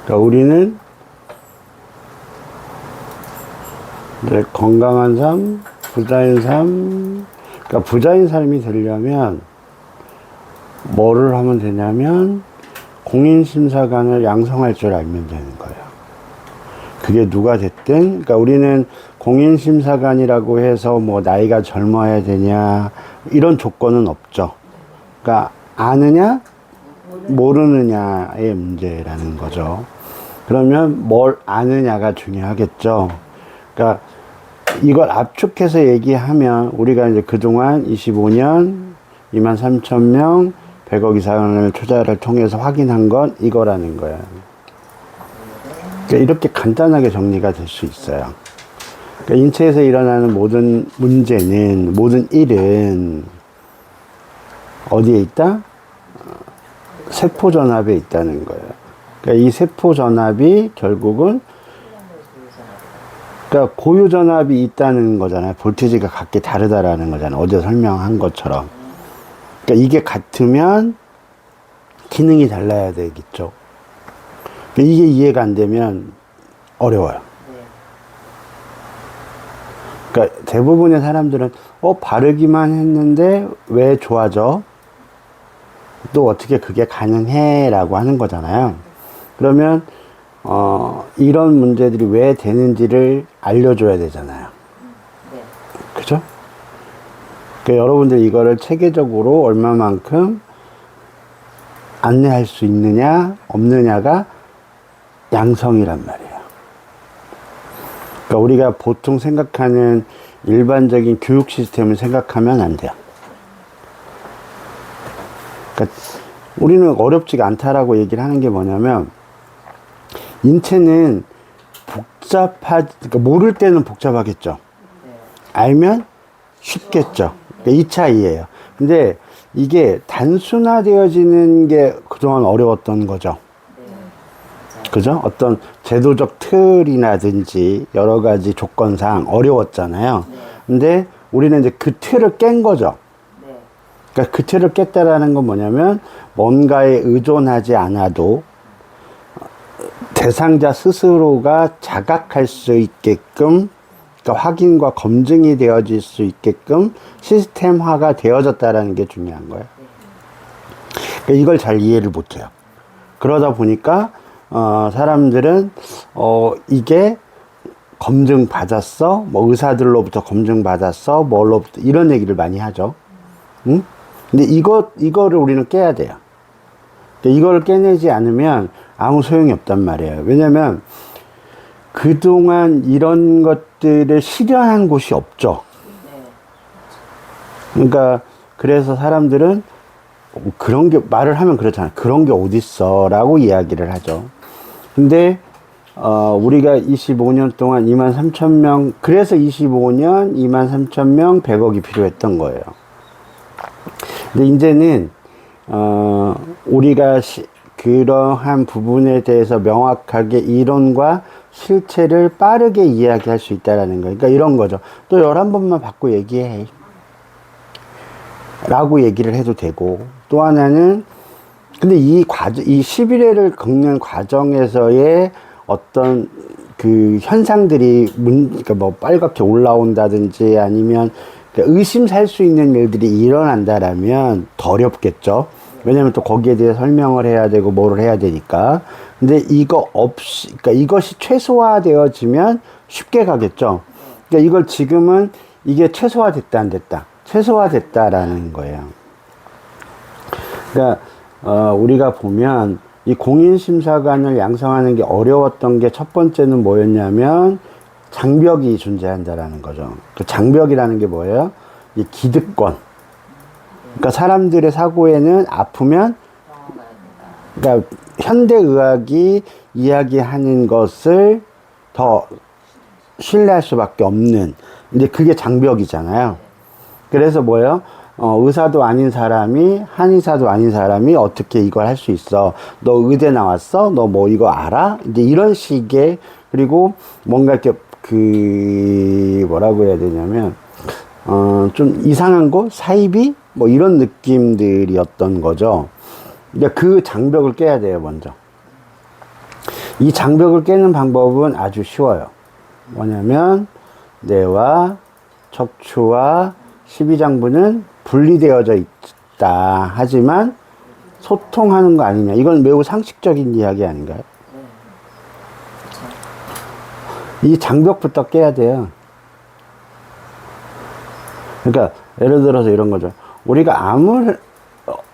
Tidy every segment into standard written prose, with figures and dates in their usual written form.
그러니까 우리는 이제 건강한 삶, 부자인 삶, 그러니까 부자인 삶이 되려면 뭐를 하면 되냐면 공인심사관을 양성할 줄 알면 되는 거예요. 그게 누가 됐든, 그러니까 우리는 공인심사관이라고 해서 뭐 나이가 젊어야 되냐 이런 조건은 없죠. 그러니까 아느냐 모르느냐의 문제라는 거죠. 그러면 뭘 아느냐가 중요하겠죠. 그러니까 이걸 압축해서 얘기하면 우리가 이제 그동안 25년 23,000명 100억 이상을 투자를 통해서 확인한 건 이거라는 거야. 그러니까 이렇게 간단하게 정리가 될 수 있어요. 그러니까 인체에서 일어나는 모든 문제는, 모든 일은 어디에 있다? 세포 전압에 있다는 거예요. 그러니까 이 세포 전압이 결국은 그러니까 고유 전압이 있다는 거잖아요. 볼테이지가 각기 다르다라는 거잖아요. 어제 설명한 것처럼. 그러니까 이게 같으면 기능이 달라야 되겠죠. 그러니까 이게 이해가 안 되면 어려워요. 그러니까 대부분의 사람들은 바르기만 했는데 왜 좋아져? 또 어떻게 그게 가능해? 라고 하는 거잖아요. 그러면 이런 문제들이 왜 되는지를 알려줘야 되잖아요. 그죠? 그러니까 여러분들 이거를 체계적으로 얼마만큼 안내할 수 있느냐, 없느냐가 양성이란 말이에요. 그러니까 우리가 보통 생각하는 일반적인 교육 시스템을 생각하면 안 돼요. 그러니까 우리는 어렵지가 않다라고 얘기를 하는 게 뭐냐면, 인체는 그러니까 모를 때는 복잡하겠죠. 알면 쉽겠죠. 그러니까 이 차이예요. 근데 이게 단순화되어지는 게 그동안 어려웠던 거죠. 그죠? 어떤 제도적 틀이라든지 여러 가지 조건상 어려웠잖아요. 근데 우리는 이제 그 틀을 깬 거죠. 그러니까 그 틀을 깼다라는 건 뭐냐면 뭔가에 의존하지 않아도 대상자 스스로가 자각할 수 있게끔, 그러니까 확인과 검증이 되어질 수 있게끔 시스템화가 되어졌다라는 게 중요한 거예요. 그러니까 이걸 잘 이해를 못해요. 그러다 보니까 사람들은 이게 검증 받았어, 뭐 의사들로부터 검증 받았어, 뭘로부터 이런 얘기를 많이 하죠. 응? 근데 이거를 우리는 깨야 돼요. 이걸 깨내지 않으면 아무 소용이 없단 말이에요. 왜냐면 그동안 이런 것들을 실현한 곳이 없죠. 그러니까 그래서 사람들은 그런 게, 말을 하면 그렇잖아요. 그런 게 어딨어 라고 이야기를 하죠. 근데 우리가 25년 동안 23,000명, 그래서 25년 23,000명 100억이 필요했던 거예요. 근데 이제는 우리가 그러한 부분에 대해서 명확하게 이론과 실체를 빠르게 이야기할 수 있다라는 거예요. 그러니까 이런 거죠. 또 11번만 받고 얘기해 라고 얘기를 해도 되고, 또 하나는 근데 이 11회를 겪는 과정에서의 어떤 그 현상들이 그러니까 뭐 빨갛게 올라온다든지 아니면 의심 살 수 있는 일들이 일어난다라면 더 어렵겠죠. 왜냐면 또 거기에 대해 설명을 해야 되고 뭐를 해야 되니까. 근데 이거 없이, 그러니까 이것이 최소화되어지면 쉽게 가겠죠. 그러니까 이걸 지금은 이게 최소화됐다 안 됐다. 최소화됐다라는 거예요. 그러니까 우리가 보면 이 공인심사관을 양성하는 게 어려웠던 게 첫 번째는 뭐였냐면 장벽이 존재한다라는 거죠. 그 장벽이라는 게 뭐예요? 이 기득권. 그러니까 사람들의 사고에는 아프면, 그러니까 현대의학이 이야기하는 것을 더 신뢰할 수밖에 없는, 이제 그게 장벽이잖아요. 그래서 뭐예요? 의사도 아닌 사람이, 한의사도 아닌 사람이 어떻게 이걸 할 수 있어? 너 의대 나왔어? 너 뭐 이거 알아? 이제 이런 식의, 그리고 뭔가 이렇게 뭐라고 해야 되냐면, 좀 이상한 거? 사이비? 뭐 이런 느낌들이었던 거죠. 그러니까 그 장벽을 깨야 돼요, 먼저. 이 장벽을 깨는 방법은 아주 쉬워요. 뭐냐면 뇌와 척추와 십이장부는 분리되어져 있다. 하지만 소통하는 거 아니냐. 이건 매우 상식적인 이야기 아닌가요? 이 장벽부터 깨야 돼요. 그러니까 예를 들어서 이런 거죠. 우리가 암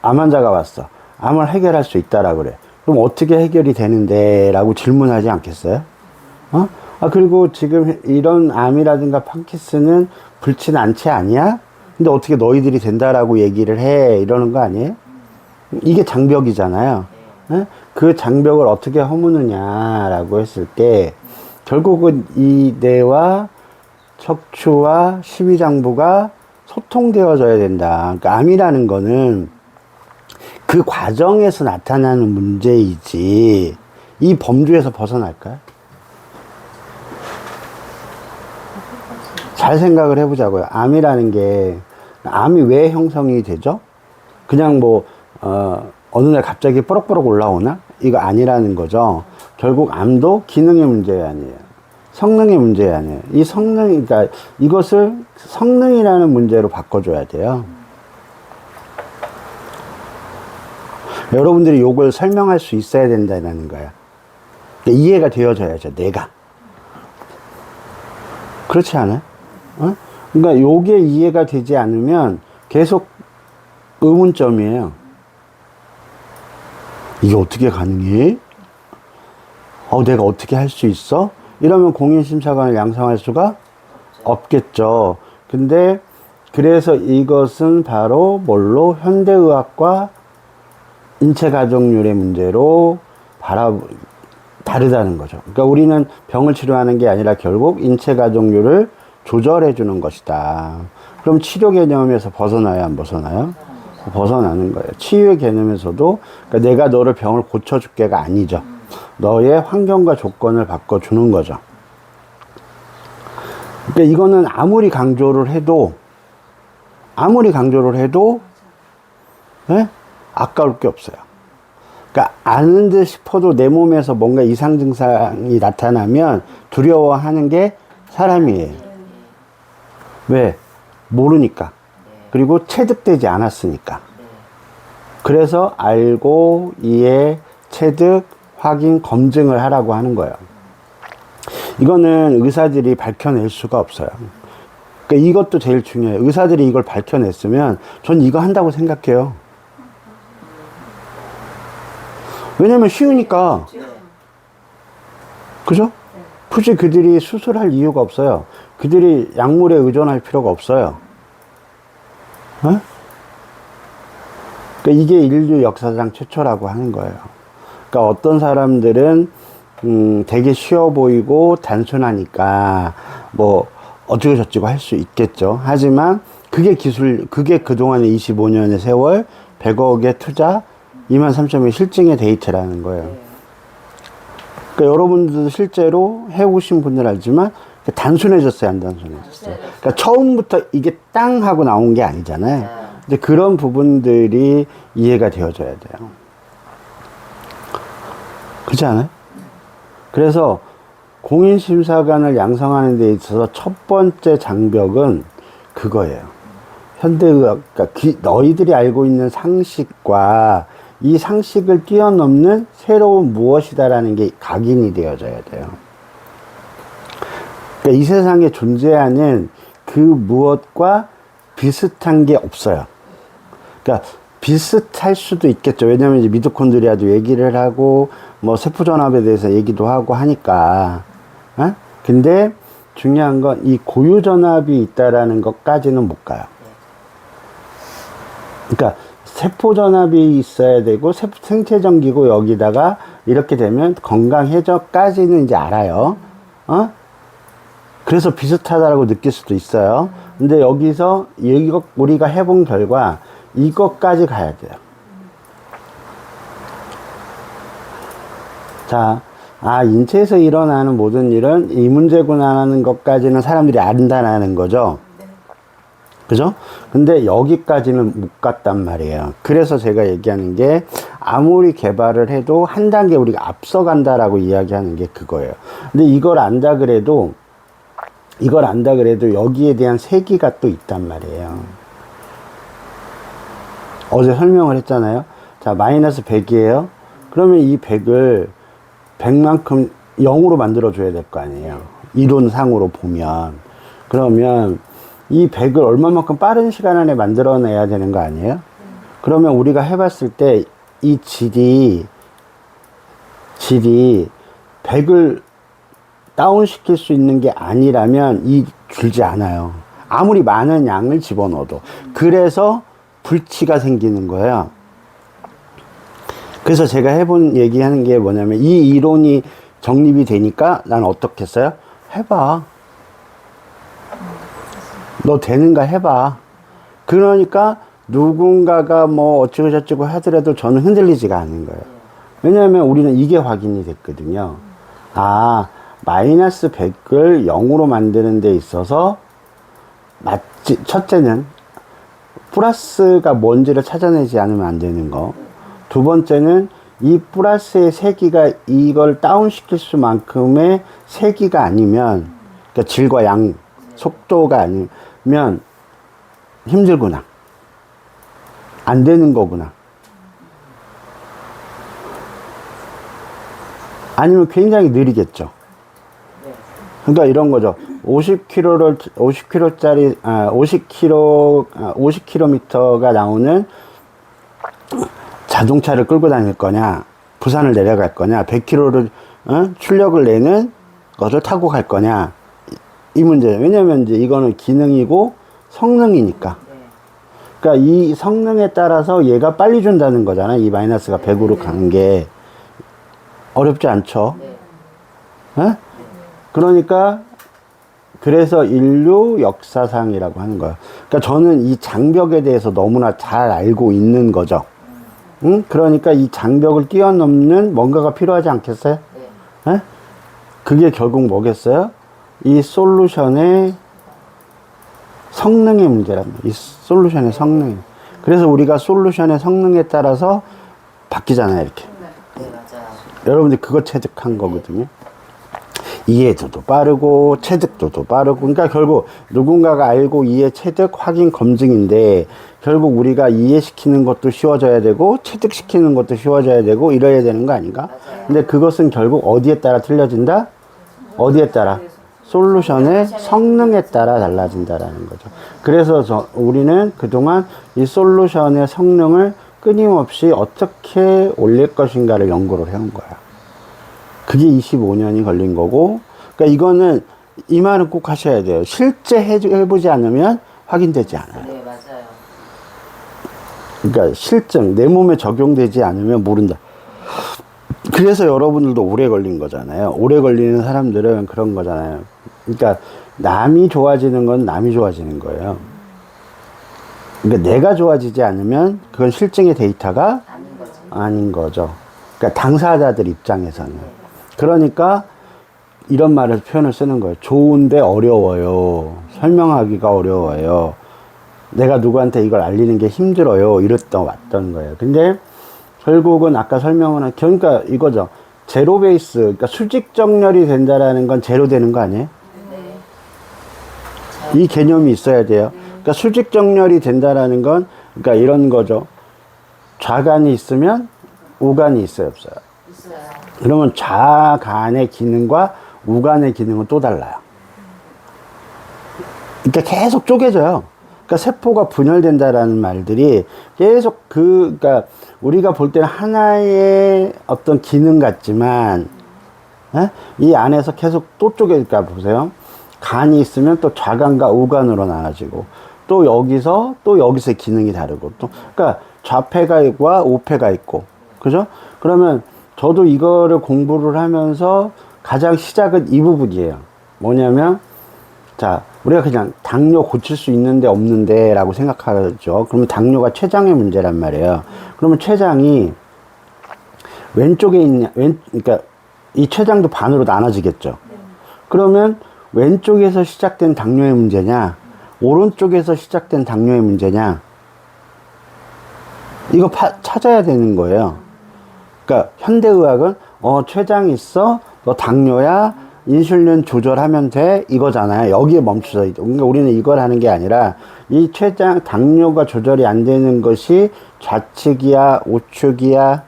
환자가 왔어. 암을 해결할 수 있다라고 그래. 그럼 어떻게 해결이 되는데? 라고 질문하지 않겠어요? 그리고 지금 이런 암이라든가 파킨슨은 불친 않지 않냐? 근데 어떻게 너희들이 된다라고 얘기를 해? 이러는 거 아니에요? 이게 장벽이잖아요. 그 장벽을 어떻게 허무느냐라고 했을 때, 결국은 이 뇌와 척추와 십이장부가 소통되어져야 된다. 그러니까 암이라는 거는 그 과정에서 나타나는 문제이지, 이 범주에서 벗어날까요? 잘 생각을 해보자고요. 암이라는 게, 암이 왜 형성이 되죠? 그냥 어느 날 갑자기 뽀록뽀록 올라오나? 이거 아니라는 거죠. 결국 암도 기능의 문제 아니에요. 성능의 문제 아니에요. 이 성능, 그러니까 이것을 성능이라는 문제로 바꿔줘야 돼요. 여러분들이 이걸 설명할 수 있어야 된다는 거야. 그러니까 이해가 되어져야죠, 내가. 그렇지 않아요? 그러니까 요게 이해가 되지 않으면 계속 의문점이에요. 이게 어떻게 가능해? 내가 어떻게 할 수 있어? 이러면 공인심사관을 양성할 수가 없겠죠. 근데 그래서 이것은 바로 뭘로? 현대의학과 인체가족률의 문제로 다르다는 거죠. 그러니까 우리는 병을 치료하는 게 아니라 결국 인체가족률을 조절해 주는 것이다. 그럼 치료 개념에서 벗어나요, 안 벗어나요? 벗어나는 거예요. 치유의 개념에서도 그러니까 내가 너를 병을 고쳐줄게가 아니죠. 너의 환경과 조건을 바꿔주는 거죠. 그러니까 이거는 아무리 강조를 해도 아까울 게 없어요. 그러니까 아는 듯 싶어도 내 몸에서 뭔가 이상 증상이 나타나면 두려워하는 게 사람이에요. 왜? 모르니까. 그리고 체득되지 않았으니까. 그래서 알고 이해, 체득, 확인, 검증을 하라고 하는 거예요. 이거는 의사들이 밝혀낼 수가 없어요. 그러니까 이것도 제일 중요해요. 의사들이 이걸 밝혀냈으면 전 이거 한다고 생각해요. 왜냐면 쉬우니까. 그죠? 굳이 그들이 수술할 이유가 없어요. 그들이 약물에 의존할 필요가 없어요. 그러니까 이게 인류 역사상 최초라고 하는 거예요. 그러니까 어떤 사람들은 되게 쉬워 보이고 단순하니까 어쩌고 저쩌고 할 수 있겠죠. 하지만 그게 그동안의 25년의 세월, 100억의 투자, 23,000명의 실증의 데이터라는 거예요. 그러니까 여러분들도 실제로 해오신 분들 알지만 단순해졌어요, 안 단순해졌어요? 그러니까 처음부터 이게 땅 하고 나온 게 아니잖아요. 이제 그런 부분들이 이해가 되어져야 돼요. 그렇지 않아요? 그래서 공인심사관을 양성하는 데 있어서 첫 번째 장벽은 그거예요. 현대의학, 그러니까 너희들이 알고 있는 상식과 이 상식을 뛰어넘는 새로운 무엇이다라는 게 각인이 되어져야 돼요. 그러니까 이 세상에 존재하는 그 무엇과 비슷한 게 없어요. 그러니까 비슷할 수도 있겠죠. 왜냐면 이제 미토콘드리아도 얘기를 하고, 세포전압에 대해서 얘기도 하고 하니까. 근데 중요한 건 이 고유전압이 있다라는 것까지는 못 가요. 그러니까 세포전압이 있어야 되고, 생체전기고 여기다가 이렇게 되면 건강해져까지는 이제 알아요. 그래서 비슷하다라고 느낄 수도 있어요. 근데 여기서 우리가 해본 결과 이것까지 가야 돼요. 자, 인체에서 일어나는 모든 일은 이 문제구나 하는 것까지는 사람들이 안다는 거죠. 그죠? 근데 여기까지는 못 갔단 말이에요. 그래서 제가 얘기하는 게 아무리 개발을 해도 한 단계 우리가 앞서간다라고 이야기하는 게 그거예요. 근데 이걸 안다 그래도 여기에 대한 세기가 또 있단 말이에요. 어제 설명을 했잖아요. 자, 마이너스 100이에요. 그러면 이 100을 100만큼 0으로 만들어 줘야 될 거 아니에요. 이론상으로 보면. 그러면 이 100을 얼마만큼 빠른 시간 안에 만들어내야 되는 거 아니에요? 그러면 우리가 해봤을 때 이 질이 100을 다운시킬 수 있는 게 아니라면 줄지 않아요. 아무리 많은 양을 집어넣어도. 그래서 불치가 생기는 거예요. 그래서 제가 얘기하는 게 뭐냐면 이 이론이 정립이 되니까 난 어떻게 했어요? 해봐. 너 되는가 해봐. 그러니까 누군가가 뭐 어쩌고 저쩌고 하더라도 저는 흔들리지가 않는 거예요. 왜냐하면 우리는 이게 확인이 됐거든요. 아, 마이너스 100을 0으로 만드는 데 있어서 첫째는 플러스가 뭔지를 찾아내지 않으면 안 되는 거. 두 번째는 이 플러스의 세기가 이걸 다운시킬 수만큼의 세기가 아니면, 그러니까 질과 양, 속도가 아니면 힘들구나. 안 되는 거구나. 아니면 굉장히 느리겠죠. 그러니까 이런 거죠. 50km가 나오는 자동차를 끌고 다닐 거냐, 부산을 내려갈 거냐, 100km를 출력을 내는 것을 타고 갈 거냐, 이 문제예요. 왜냐면 이제 이거는 기능이고 성능이니까. 그러니까 이 성능에 따라서 얘가 빨리 준다는 거잖아. 이 마이너스가 100으로 가는 게 어렵지 않죠. 그러니까 그래서 인류 역사상이라고 하는 거예요. 그러니까 저는 이 장벽에 대해서 너무나 잘 알고 있는 거죠. 그러니까 이 장벽을 뛰어넘는 뭔가가 필요하지 않겠어요? 그게 결국 뭐겠어요? 이 솔루션의 성능의 문제랍니다. 이 솔루션의 성능. 그래서 우리가 솔루션의 성능에 따라서 바뀌잖아요, 이렇게. 네, 맞아요. 여러분들 그거 체득한 거거든요. 이해도도 빠르고 체득도도 빠르고, 그러니까 결국 누군가가 알고 이해, 체득, 확인, 검증인데 결국 우리가 이해시키는 것도 쉬워져야 되고 체득시키는 것도 쉬워져야 되고 이래야 되는 거 아닌가? 맞아요. 근데 그것은 결국 어디에 따라 틀려진다? 어디에 따라? 솔루션의 성능에 따라 달라진다라는 거죠. 그래서 우리는 그동안 이 솔루션의 성능을 끊임없이 어떻게 올릴 것인가를 연구를 해온 거야. 그게 25년이 걸린 거고, 그러니까 이거는 이 말은 꼭 하셔야 돼요. 실제 해보지 않으면 확인되지 않아요. 네, 맞아요. 그러니까 실증, 내 몸에 적용되지 않으면 모른다. 그래서 여러분들도 오래 걸린 거잖아요. 오래 걸리는 사람들은 그런 거잖아요. 그러니까 남이 좋아지는 건 남이 좋아지는 거예요. 그러니까 내가 좋아지지 않으면 그건 실증의 데이터가 아닌 거죠. 그러니까 당사자들 입장에서는. 그러니까 이런 표현을 쓰는 거예요. 좋은데 어려워요. 설명하기가 어려워요. 내가 누구한테 이걸 알리는 게 힘들어요. 이랬던 왔던 거예요. 근데 결국은 아까 설명은, 그러니까 이거죠. 제로 베이스, 그러니까 수직 정렬이 된다라는 건 제로 되는 거 아니에요? 이 개념이 있어야 돼요. 그러니까 수직 정렬이 된다라는 건, 그러니까 이런 거죠. 좌간이 있으면 우간이 있어요, 없어요? 있어요. 그러면 좌간의 기능과 우간의 기능은 또 달라요. 그러니까 계속 쪼개져요. 그러니까 세포가 분열된다라는 말들이 계속 그러니까 우리가 볼 때는 하나의 어떤 기능 같지만, 이 안에서 계속 또 쪼개니까 보세요. 간이 있으면 또 좌간과 우간으로 나눠지고, 또 여기서의 기능이 다르고, 또, 그러니까 좌폐가 있고 우폐가 있고, 그죠? 그러면 저도 이거를 공부를 하면서 가장 시작은 이 부분이에요. 뭐냐면, 자, 우리가 그냥 당뇨 고칠 수 있는데 없는데 라고 생각하죠. 그러면 당뇨가 췌장의 문제란 말이에요. 그러면 췌장이 왼쪽에 그러니까 이 췌장도 반으로 나눠지겠죠. 그러면 왼쪽에서 시작된 당뇨의 문제냐, 오른쪽에서 시작된 당뇨의 문제냐, 이거 찾아야 되는 거예요. 그러니까 현대의학은 췌장 있어, 너 당뇨야, 인슐린 조절하면 돼, 이거잖아요. 여기에 멈춰서 있죠. 그러니까 우리는 이걸 하는 게 아니라 이 췌장 당뇨가 조절이 안 되는 것이 좌측이야, 우측이야,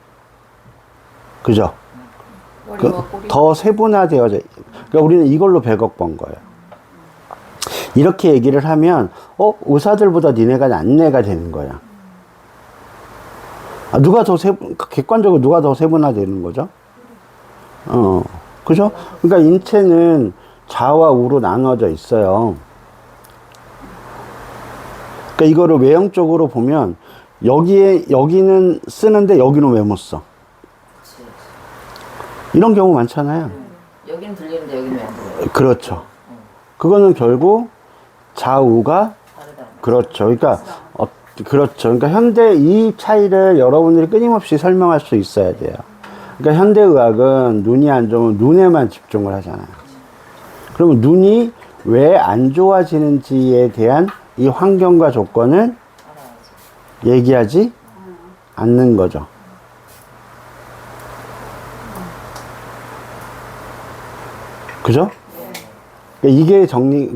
그죠? 더 세분화되어져. 그러니까 우리는 이걸로 100억 번 거예요. 이렇게 얘기를 하면 의사들보다 니네가 낫네가 되는 거야. 누가 더 객관적으로 누가 더 세분화되는 거죠? 그죠? 그러니까 인체는 좌와 우로 나눠져 있어요. 그러니까 이거를 외형적으로 보면 여기는 쓰는데 여기는 왜 못 써? 이런 경우 많잖아요. 여기는 들리는데 여기는 왜 안 들려요? 그렇죠. 그거는 결국 좌우가 그렇죠. 그러니까 그렇죠. 그러니까 현대 이 차이를 여러분들이 끊임없이 설명할 수 있어야 돼요. 그러니까 현대의학은 눈이 안 좋으면 눈에만 집중을 하잖아요. 그러면 눈이 왜 안 좋아지는지에 대한 이 환경과 조건을 얘기하지 않는 거죠. 그죠? 이게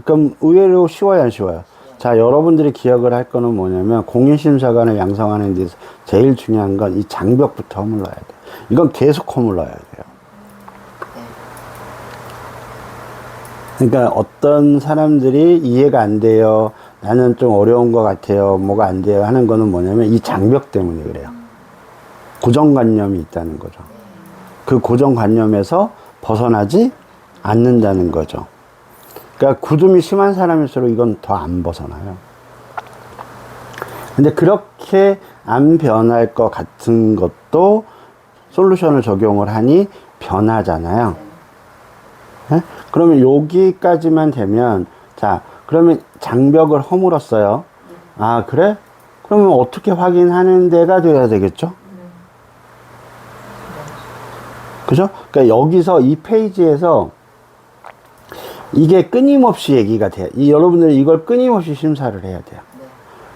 그럼 의외로 쉬워요, 안 쉬워요? 자, 여러분들이 기억을 할 거는 뭐냐면, 공인심사관을 양성하는 데서 제일 중요한 건 이 장벽부터 허물러야 돼요. 이건 계속 허물러야 돼요. 그러니까 어떤 사람들이 이해가 안 돼요. 나는 좀 어려운 것 같아요. 뭐가 안 돼요. 하는 거는 뭐냐면 이 장벽 때문에 그래요. 고정관념이 있다는 거죠. 그 고정관념에서 벗어나지 않는다는 거죠. 그러니까 굳음이 심한 사람일수록 이건 더 안 벗어나요. 근데 그렇게 안 변할 것 같은 것도 솔루션을 적용을 하니 변하잖아요. 네? 그러면 여기까지만 되면, 자, 그러면 장벽을 허물었어요. 아, 그래? 그러면 어떻게 확인하는 데가 돼야 되겠죠? 그죠? 그러니까 여기서 이 페이지에서 이게 끊임없이 얘기가 돼요. 여러분들이 이걸 끊임없이 심사를 해야 돼요.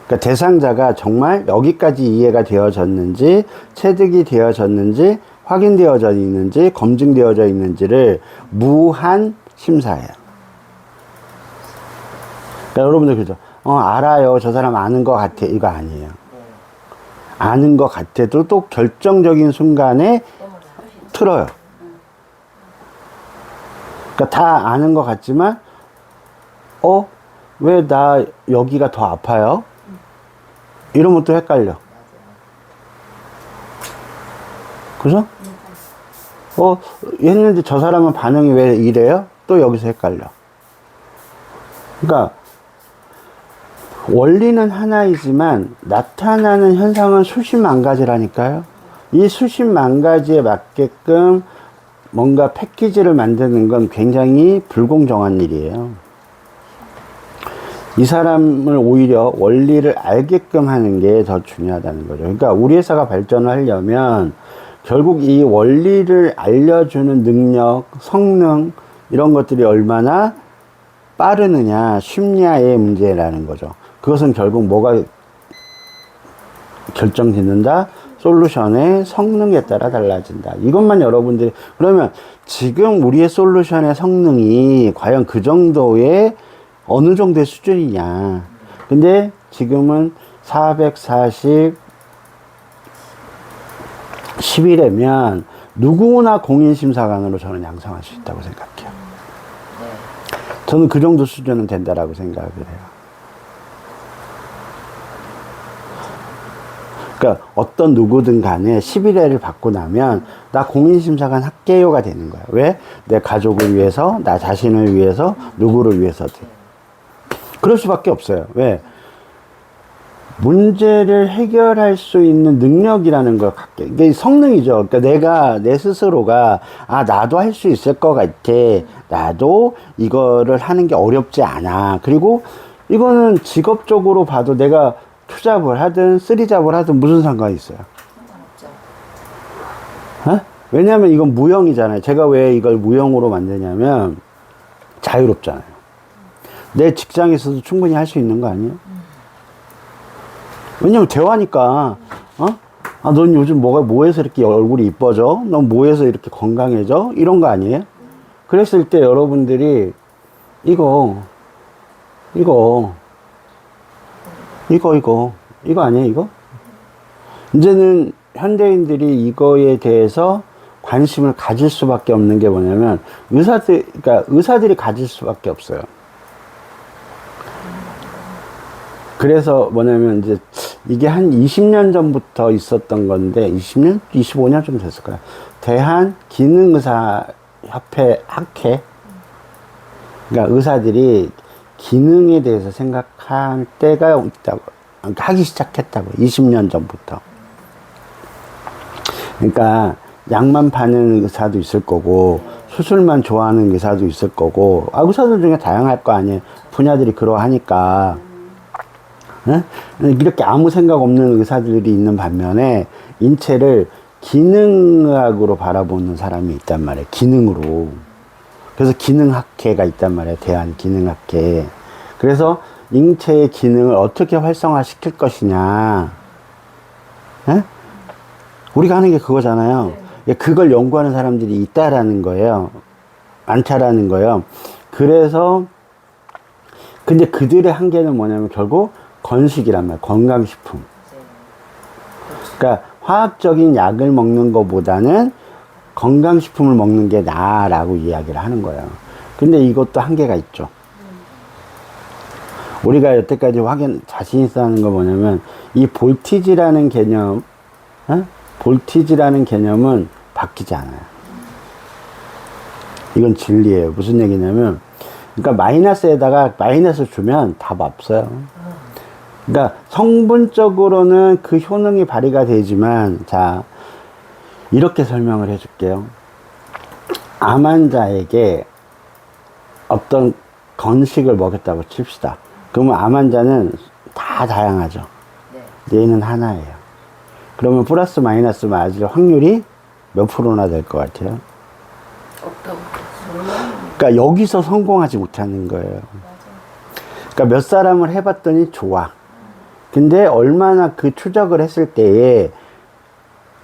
그러니까 대상자가 정말 여기까지 이해가 되어졌는지, 체득이 되어졌는지, 확인되어져 있는지, 검증되어져 있는지를 무한 심사해요. 그러니까 여러분들 그죠? 알아요. 저 사람 아는 것 같아. 이거 아니에요. 아는 것 같아도 또 결정적인 순간에 틀어요. 그러니까 다 아는 것 같지만, 왜 나 여기가 더 아파요? 이러면 또 헷갈려. 그죠? 했는데 저 사람은 반응이 왜 이래요? 또 여기서 헷갈려. 그러니까, 원리는 하나이지만 나타나는 현상은 수십만 가지라니까요. 이 수십만 가지에 맞게끔 뭔가 패키지를 만드는 건 굉장히 불공정한 일이에요. 이 사람을 오히려 원리를 알게끔 하는 게 더 중요하다는 거죠. 그러니까 우리 회사가 발전을 하려면 결국 이 원리를 알려주는 능력, 성능 이런 것들이 얼마나 빠르느냐, 쉽냐의 문제라는 거죠. 그것은 결국 뭐가 결정짓는다? 솔루션의 성능에 따라 달라진다. 이것만 여러분들이, 그러면 지금 우리의 솔루션의 성능이 과연 그 정도의 어느 정도의 수준이냐. 근데 지금은 440, 10이라면 누구나 공인심사관으로 저는 양성할 수 있다고 생각해요. 저는 그 정도 수준은 된다라고 생각을 해요. 그러니까 어떤 누구든 간에 11회를 받고 나면 나 공인심사관 할게요가 되는 거야. 왜? 내 가족을 위해서, 나 자신을 위해서, 누구를 위해서든. 그럴 수밖에 없어요. 왜? 문제를 해결할 수 있는 능력이라는 걸 갖게. 이게 성능이죠. 그러니까 내 스스로가, 나도 할 수 있을 것 같아. 나도 이거를 하는 게 어렵지 않아. 그리고 이거는 직업적으로 봐도 내가 투잡을 하든 쓰리잡을 하든 무슨 상관이 있어요? 상관없죠. 왜냐하면 이건 무형이잖아요. 제가 왜 이걸 무형으로 만드냐면 자유롭잖아요. 내 직장에서도 충분히 할 수 있는 거 아니에요? 왜냐면 대화니까 아, 넌 요즘 뭐해서 이렇게 얼굴이 이뻐져? 넌 뭐해서 이렇게 건강해져? 이런 거 아니에요? 그랬을 때 여러분들이 이거 아니에요, 이거? 이제는 현대인들이 이거에 대해서 관심을 가질 수밖에 없는 게 뭐냐면, 그러니까 의사들이 가질 수밖에 없어요. 그래서 뭐냐면, 이제, 이게 한 20년 전부터 있었던 건데, 20년? 25년 좀 됐을 거야. 대한기능의사협회 학회. 그러니까 의사들이 기능에 대해서 생각할 때가 있다고, 하기 시작했다고, 20년 전부터. 그러니까 약만 파는 의사도 있을 거고, 수술만 좋아하는 의사도 있을 거고, 의사들 중에 다양할 거 아니에요. 분야들이 그러하니까. 응? 이렇게 아무 생각 없는 의사들이 있는 반면에, 인체를 기능학으로 바라보는 사람이 있단 말이에요. 기능으로. 그래서 기능학회가 있단 말이에요. 대한기능학회. 그래서 인체의 기능을 어떻게 활성화시킬 것이냐. 에? 우리가 하는 게 그거잖아요. 그걸 연구하는 사람들이 있다라는 거예요. 많다라는 거예요. 그래서 근데 그들의 한계는 뭐냐면 결국 건식이란 말이에요. 건강식품. 그러니까 화학적인 약을 먹는 것보다는 건강식품을 먹는 게 나아라고 이야기를 하는 거예요. 근데 이것도 한계가 있죠. 우리가 여태까지 자신 있어 하는 거 뭐냐면, 이 볼티지라는 개념, 볼티지라는 개념은 바뀌지 않아요. 이건 진리예요. 무슨 얘기냐면, 그러니까 마이너스에다가 마이너스 주면 답 없어요. 그러니까 성분적으로는 그 효능이 발휘가 되지만, 자, 이렇게 설명을 해줄게요. 암 환자에게 어떤 건식을 먹였다고 칩시다. 그러면 암 환자는 다 다양하죠. 네. 얘는 하나예요. 그러면 플러스 마이너스 맞을 확률이 몇 프로나 될 것 같아요? 없다고. 그러니까 여기서 성공하지 못하는 거예요. 그러니까 몇 사람을 해봤더니 좋아. 근데 얼마나 그 추적을 했을 때에,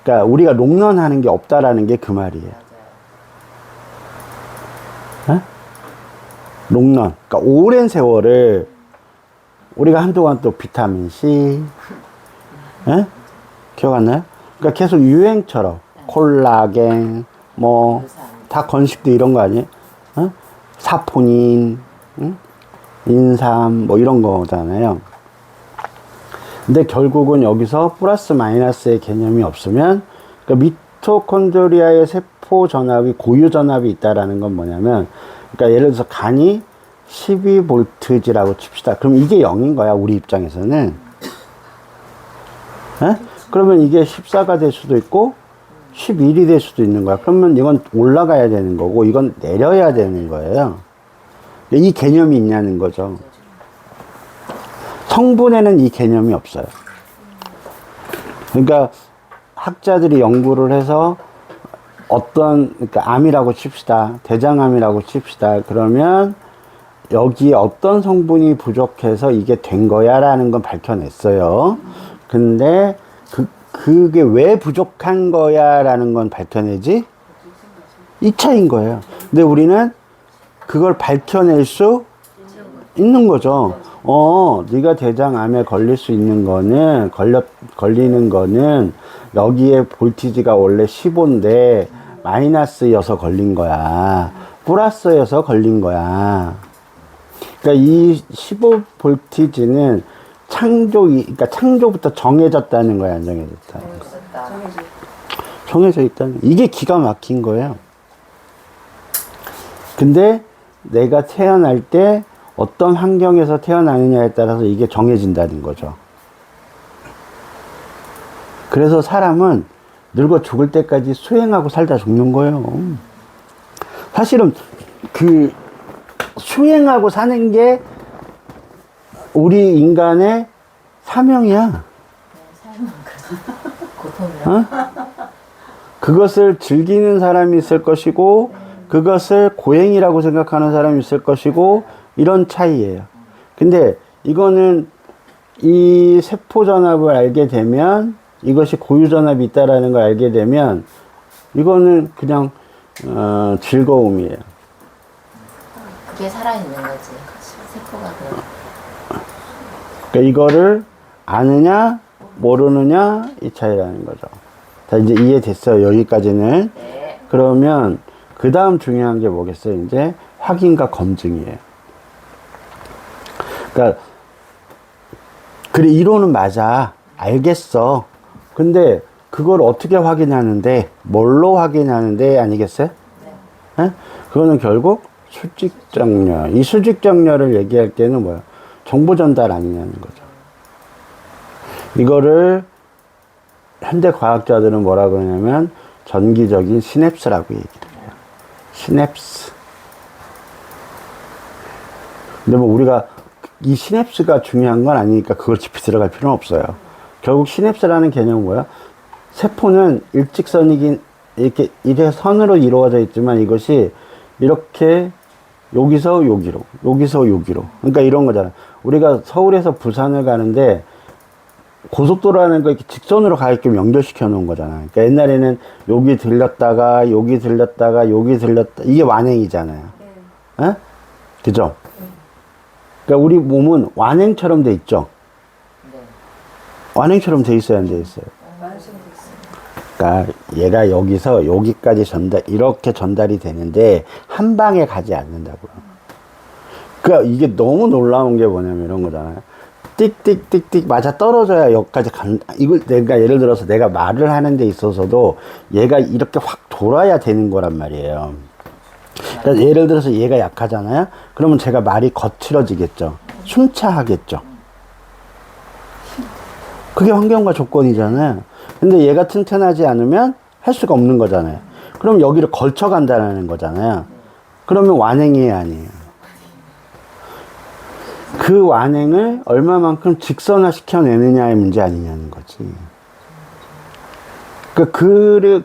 그러니까 우리가 롱런하는 게 없다라는 게 그 말이에요. 어? 롱런. 그러니까 오랜 세월을 우리가 한동안 또 비타민 C, 에? 기억 안 나요? 그러니까 계속 유행처럼 콜라겐, 뭐 다 건식도 이런 거 아니에요? 어? 사포닌, 응? 인삼, 뭐 이런 거잖아요. 근데 결국은 여기서 플러스 마이너스의 개념이 없으면, 그러니까 미토콘드리아의 세포 전압이 고유 전압이 있다라는 건 뭐냐면, 그러니까 예를 들어서 간이 12볼트지라고 칩시다. 그럼 이게 0인 거야, 우리 입장에서는. 에? 그러면 이게 14가 될 수도 있고 11이 될 수도 있는 거야. 그러면 이건 올라가야 되는 거고 이건 내려야 되는 거예요. 이 개념이 있냐는 거죠. 성분에는 이 개념이 없어요. 그러니까 학자들이 연구를 해서 그러니까 암이라고 칩시다. 대장암이라고 칩시다. 그러면 여기에 어떤 성분이 부족해서 이게 된 거야 라는 건 밝혀냈어요. 근데 그게 왜 부족한 거야 라는 건 밝혀내지? 이 차이인 거예요. 근데 우리는 그걸 밝혀낼 수 있는 거죠. 네가 대장암에 걸릴 수 있는 거는, 걸리는 거는 여기에 볼티지가 원래 15인데 마이너스여서 걸린 거야. 플러스여서 걸린 거야. 그러니까 이 15볼티지는 그러니까 창조부터 정해졌다는 거야, 안 정해졌다. 정해져 있다는, 이게 기가 막힌 거예요. 근데 내가 태어날 때 어떤 환경에서 태어나느냐에 따라서 이게 정해진다는 거죠. 그래서 사람은 늙어 죽을 때까지 수행하고 살다 죽는 거예요. 사실은 그 수행하고 사는 게 우리 인간의 사명이야. 어? 그것을 즐기는 사람이 있을 것이고, 그것을 고행이라고 생각하는 사람이 있을 것이고, 이런 차이예요. 근데 이거는 이 세포 전압을 알게 되면 이것이 고유전압이 있다라는 걸 알게 되면 이거는 그냥 즐거움이에요. 그게 살아있는 거지. 세포가 그러니까 이거를 아느냐 모르느냐 이 차이라는 거죠. 자, 이제 이해됐어요. 여기까지는. 네. 그러면 그 다음 중요한 게 뭐겠어요? 이제 확인과 검증이에요. 그러니까 그래, 이론은 맞아, 알겠어. 근데 그걸 어떻게 확인하는데, 뭘로 확인하는데 아니겠어요? 네. 그거는 결국 수직정렬. 이 수직정렬을 얘기할 때는 뭐야? 정보 전달 아니냐는 거죠. 이거를 현대 과학자들은 뭐라 그러냐면 전기적인 시냅스라고 얘기를 해요. 시냅스. 근데 뭐 우리가 이 시냅스가 중요한 건 아니니까 그걸 깊이 들어갈 필요는 없어요. 결국 시냅스라는 개념은 뭐야? 세포는 일직선이긴 이렇게 선으로 이루어져 있지만 이것이 이렇게 여기서 여기로, 여기서 여기로. 그러니까 이런 거잖아. 우리가 서울에서 부산을 가는데 고속도로라는 거 이렇게 직선으로 가게끔 연결시켜 놓은 거잖아. 그러니까 옛날에는 여기 들렸다가 여기 들렸다가 여기 들렸다. 이게 완행이잖아요. 네. 그죠? 그러니까 우리 몸은 완행처럼 돼 있죠. 네. 완행처럼 돼 있어야 안 돼 있어요. 그러니까 얘가 여기서 여기까지 이렇게 전달이 되는데 한 방에 가지 않는다고요. 그러니까 이게 너무 놀라운 게 뭐냐면 이런 거잖아요. 띡띡띡띡 맞아 떨어져야 여기까지 이걸 내가 예를 들어서 내가 말을 하는 데 있어서도 얘가 이렇게 확 돌아야 되는 거란 말이에요. 그러니까 예를 들어서 얘가 약하잖아요. 그러면 제가 말이 거칠어지겠죠. 숨차하겠죠. 그게 환경과 조건이잖아요. 근데 얘가 튼튼하지 않으면 할 수가 없는 거잖아요. 그럼 여기를 걸쳐 간다는 거잖아요. 그러면 완행이에요, 아니에요? 그 완행을 얼마만큼 직선화 시켜내느냐의 문제 아니냐는 거지.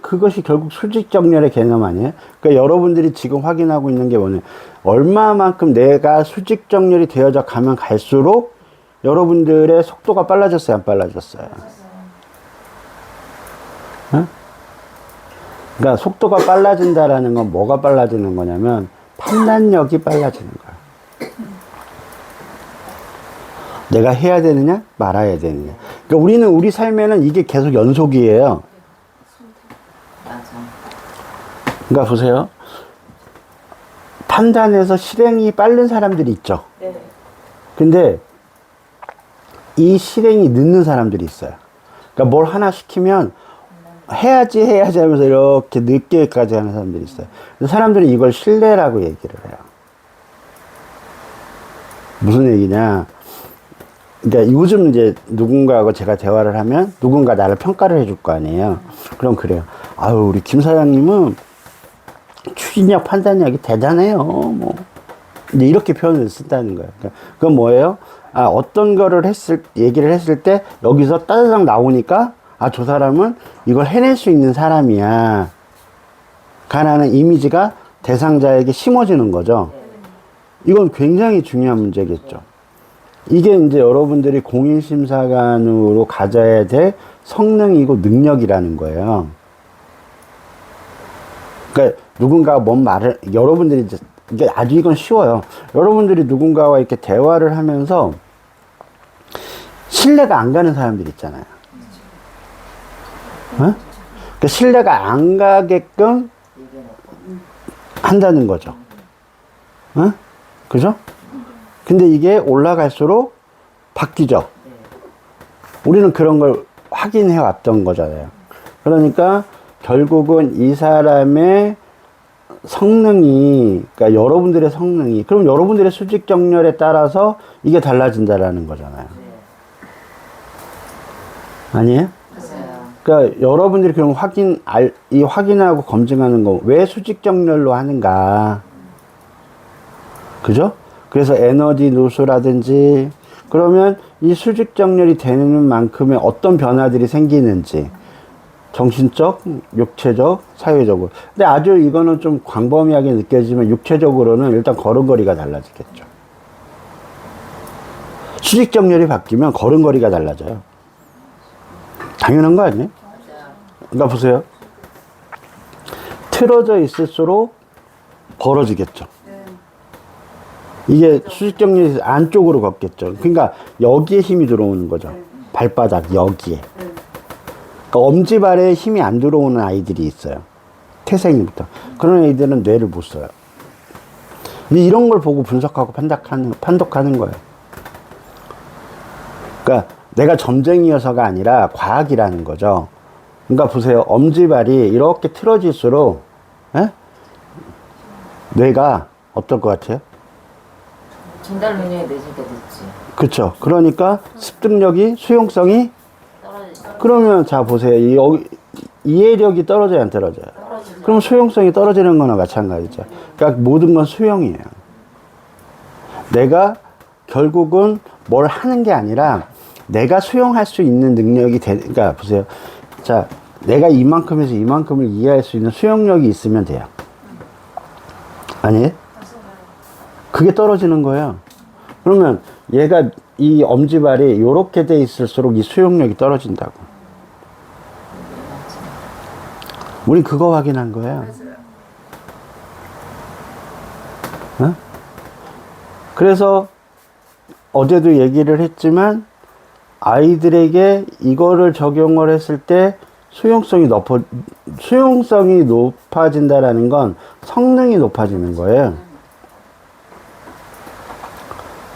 그것이 결국 수직정렬의 개념 아니에요? 그러니까 여러분들이 지금 확인하고 있는 게 뭐냐. 얼마만큼 내가 수직정렬이 되어져 가면 갈수록 여러분들의 속도가 빨라졌어요, 안 빨라졌어요? 응? 그러니까 속도가 빨라진다라는 건 뭐가 빨라지는 거냐면 판단력이 빨라지는 거야. 내가 해야 되느냐 말아야 되느냐. 그러니까 우리는 우리 삶에는 이게 계속 연속이에요. 맞아. 그러니까 보세요. 판단해서 실행이 빠른 사람들이 있죠. 네. 근데 이 실행이 늦는 사람들이 있어요. 그러니까 뭘 하나 시키면 해야지 하면서 이렇게 늦게까지 하는 사람들이 있어요. 그래서 사람들은 이걸 신뢰라고 얘기를 해요. 무슨 얘기냐. 그러니까 요즘 이제 누군가하고 제가 대화를 하면 누군가 나를 평가를 해줄 거 아니에요. 그럼 그래요. 아유, 우리 김 사장님은 추진력, 판단력이 대단해요. 뭐. 이제 이렇게 표현을 쓴다는 거예요. 그러니까 그건 뭐예요? 아, 어떤 거를 얘기를 했을 때 여기서 따다닥 나오니까 아, 저 사람은 이걸 해낼 수 있는 사람이야. 가라는 이미지가 대상자에게 심어지는 거죠. 이건 굉장히 중요한 문제겠죠. 이게 이제 여러분들이 공인심사관으로 가져야 될 성능이고 능력이라는 거예요. 그러니까 누군가가 뭔 말을, 여러분들이 이제, 이게 아주 이건 쉬워요. 여러분들이 누군가와 이렇게 대화를 하면서 신뢰가 안 가는 사람들 있잖아요. 어? 그러니까 신뢰가 안 가게끔 한다는 거죠. 어? 그죠? 근데 이게 올라갈수록 바뀌죠. 우리는 그런 걸 확인해 왔던 거잖아요. 그러니까 결국은 이 사람의 성능이, 그러니까 여러분들의 성능이, 그럼 여러분들의 수직 정렬에 따라서 이게 달라진다라는 거잖아요. 아니에요? 그러니까 여러분들이 그럼 확인하고 검증하는 거, 왜 수직 정렬로 하는가? 그죠? 그래서 에너지 누수라든지, 그러면 이 수직 정렬이 되는 만큼의 어떤 변화들이 생기는지, 정신적, 육체적, 사회적으로. 근데 아주 이거는 좀 광범위하게 느껴지지만 육체적으로는 일단 걸음걸이가 달라지겠죠. 수직 정렬이 바뀌면 걸음걸이가 달라져요. 당연한 거 아니에요? 맞아요. 그러니까 보세요. 틀어져 있을수록 벌어지겠죠. 이게 수직 정렬이 안쪽으로 걷겠죠. 그러니까 여기에 힘이 들어오는 거죠. 발바닥 여기에. 그러니까 엄지발에 힘이 안 들어오는 아이들이 있어요. 태생부터. 그런 애들은 뇌를 못 써요. 근데 이런 걸 보고 분석하고 판독하는 거예요. 그러니까 내가 점쟁이여서가 아니라 과학이라는 거죠. 그러니까 보세요. 엄지발이 이렇게 틀어질수록 에? 뇌가 어떨 것 같아요? 진달 운영이 늦으니까 늦지. 그렇죠. 그러니까 습득력이 수용성이 떨어지죠. 그러면 자 보세요. 이해력이 떨어져요, 안 떨어져요? 떨어지죠. 그럼 수용성이 떨어지는 거나 마찬가지죠. 그러니까 모든 건 수용이에요. 내가 결국은 뭘 하는 게 아니라 내가 수용할 수 있는 능력이 그러니까 보세요. 자, 내가 이만큼에서 이만큼을 이해할 수 있는 수용력이 있으면 돼요. 아니에요? 그게 떨어지는 거예요. 그러면 얘가 이 엄지발이 이렇게 돼 있을수록 이 수용력이 떨어진다고. 우린 그거 확인한 거예요. 어? 그래서 어제도 얘기를 했지만 아이들에게 이거를 적용을 했을 때 수용성이 높아진다라는 건 성능이 높아지는 거예요.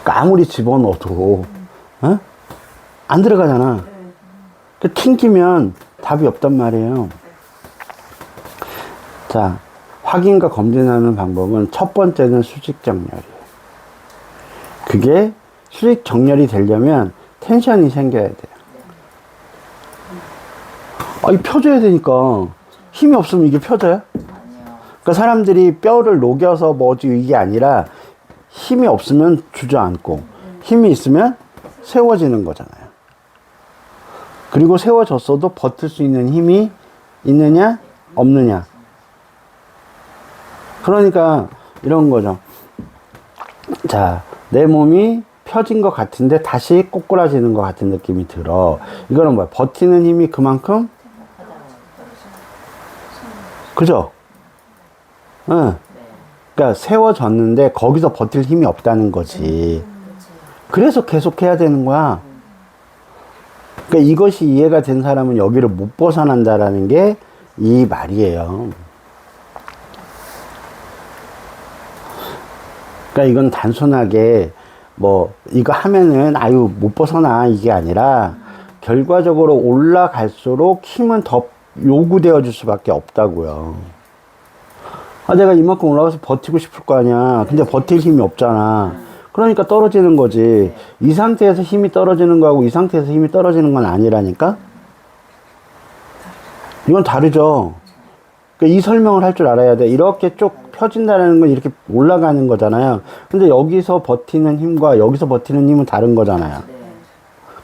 그러니까 아무리 집어넣어도 어? 안 들어가잖아. 그 튕기면 답이 없단 말이에요. 자, 확인과 검진하는 방법은 첫 번째는 수직 정렬이에요. 그게 수직 정렬이 되려면 텐션이 생겨야 돼요. 아니, 펴줘야 되니까. 힘이 없으면 이게 펴져요? 아니요. 그러니까 사람들이 뼈를 녹여서 뭐지 이게 아니라 힘이 없으면 주저앉고 힘이 있으면 세워지는 거잖아요. 그리고 세워졌어도 버틸 수 있는 힘이 있느냐 없느냐. 그러니까 이런 거죠. 자, 내 몸이 펴진 것 같은데 다시 꼬꾸라지는 것 같은 느낌이 들어. 이거는 뭐야? 버티는 힘이 그만큼 그죠? 응. 네. 그러니까 세워졌는데 거기서 버틸 힘이 없다는 거지. 그래서 계속 해야 되는 거야. 그러니까 이것이 이해가 된 사람은 여기를 못 벗어난다라는 게 이 말이에요. 그러니까 이건 단순하게 뭐 이거 하면은 아유 못 벗어나 이게 아니라 결과적으로 올라갈수록 힘은 더 요구되어 줄 수밖에 없다고요. 아, 내가 이만큼 올라가서 버티고 싶을 거 아니야. 근데 버틸 힘이 없잖아. 그러니까 떨어지는 거지. 이 상태에서 힘이 떨어지는 거하고 이 상태에서 힘이 떨어지는 건 아니라니까? 이건 다르죠. 그러니까 이 설명을 할 줄 알아야 돼. 이렇게 쭉 펴진다는 건 이렇게 올라가는 거잖아요. 근데 여기서 버티는 힘과 여기서 버티는 힘은 다른 거잖아요. 네.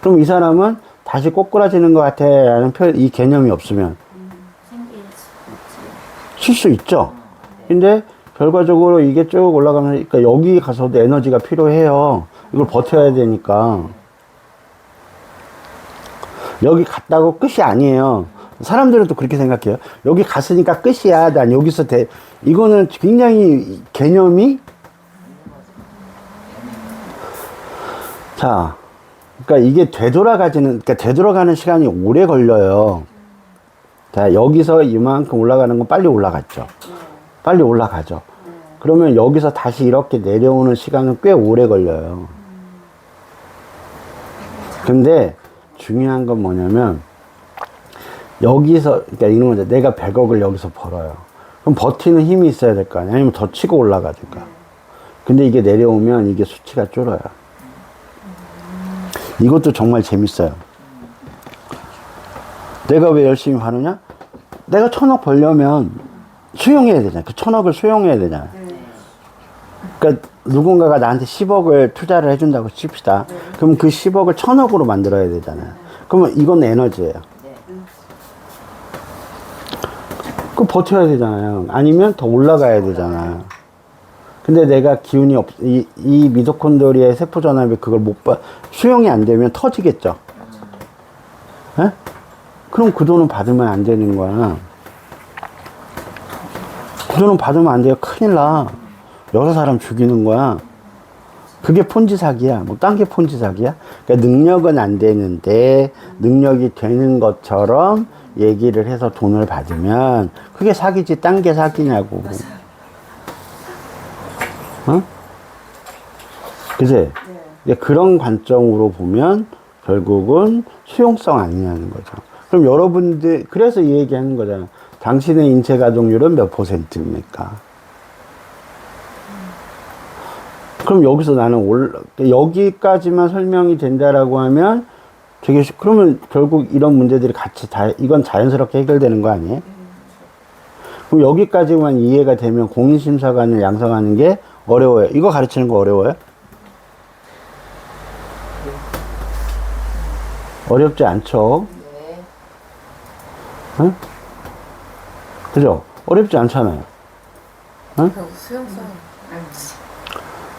그럼 이 사람은 다시 꼬꾸라지는 것 같아 라는 이 개념이 없으면 생길 수 있지. 쓸 수 있죠. 근데 결과적으로 이게 쭉 올라가면 그러니까 여기 가서도 에너지가 필요해요. 이걸 버텨야 되니까. 여기 갔다고 끝이 아니에요. 사람들은 또 그렇게 생각해요. 여기 갔으니까 끝이야. 난 여기서 이거는 굉장히 개념이 자, 그러니까 이게 그러니까 되돌아가는 시간이 오래 걸려요. 자, 여기서 이만큼 올라가는 건 빨리 올라갔죠. 빨리 올라가죠. 그러면 여기서 다시 이렇게 내려오는 시간은 꽤 오래 걸려요. 근데 중요한 건 뭐냐면 여기서 그러니까 이런 거죠. 내가 100억을 여기서 벌어요. 그럼 버티는 힘이 있어야 될 거 아니야. 아니면 더 치고 올라가든가. 근데 이게 내려오면 이게 수치가 줄어요. 이것도 정말 재밌어요. 내가 왜 열심히 하느냐? 내가 1000억 벌려면 수용해야 되잖아. 그 1000억을 수용해야 되잖아. 그러니까 누군가가 나한테 10억을 투자를 해준다고 칩시다. 그럼 그 10억을 1000억으로 만들어야 되잖아요. 그러면 이건 에너지예요. 그 버텨야 되잖아요. 아니면 더 올라가야 되잖아요. 근데 내가 기운이 이 미토콘드리아의 세포 전압이 그걸 수용이 안 되면 터지겠죠. 에? 그럼 그 돈은 받으면 안 되는 거야. 그 돈은 받으면 안 돼요. 큰일 나. 여러 사람 죽이는 거야. 그게 폰지 사기야. 뭐 딴 게 폰지 사기야? 그러니까 능력은 안 되는데 능력이 되는 것처럼 얘기를 해서 돈을 받으면 그게 사기지. 딴 게 사기냐고. 어? 그지? 네. 그런 관점으로 보면 결국은 수용성 아니냐는 거죠. 그럼 여러분들, 그래서 이 얘기 하는 거잖아. 당신의 인체 가동률은 몇 %입니까? 그럼 여기서 나는 여기까지만 설명이 된다라고 하면 되게, 그러면 결국 이런 문제들이 같이 이건 자연스럽게 해결되는 거 아니에요? 그럼 여기까지만 이해가 되면 공인심사관을 양성하는 게 어려워요. 이거 가르치는 거 어려워요? 어렵지 않죠? 네. 응? 그죠? 어렵지 않잖아요. 응? 수용성.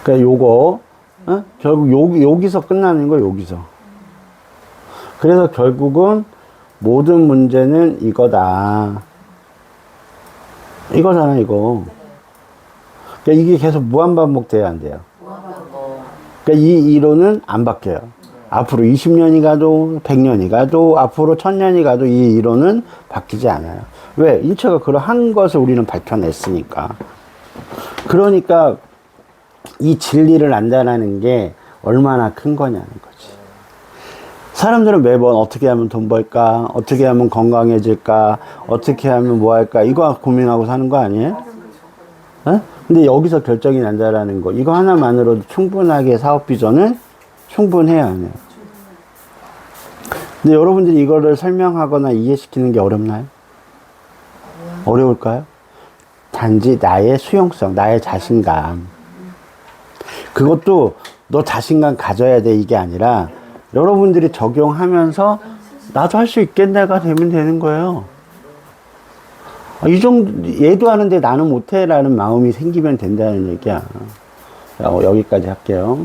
그러니까 요거, 어? 결국 여기서 끝나는 거, 여기서. 그래서 결국은 모든 문제는 이거다. 이거잖아, 이거. 그러니까 이게 계속 무한반복돼야 안 돼요. 그러니까 이 이론은 안 바뀌어요. 앞으로 20년이 가도 100년이 가도 앞으로 1000년이 가도 이 이론은 바뀌지 않아요. 왜? 인체가 그러한 것을 우리는 밝혀냈으니까. 그러니까 이 진리를 안다라는 게 얼마나 큰 거냐는 거지. 사람들은 매번 어떻게 하면 돈 벌까? 어떻게 하면 건강해질까? 어떻게 하면 뭐 할까? 이거 고민하고 사는 거 아니에요? 어? 근데 여기서 결정이 난다라는 거. 이거 하나만으로도 충분하게 사업 비전은 충분해야 하네요. 근데 여러분들이 이거를 설명하거나 이해시키는 게 어렵나요? 어려울까요? 단지 나의 수용성, 나의 자신감. 그것도 너 자신감 가져야 돼, 이게 아니라 여러분들이 적용하면서 나도 할 수 있겠네가 되면 되는 거예요. 이 정도, 얘도 하는데 나는 못해 라는 마음이 생기면 된다는 얘기야. 여기까지 할게요.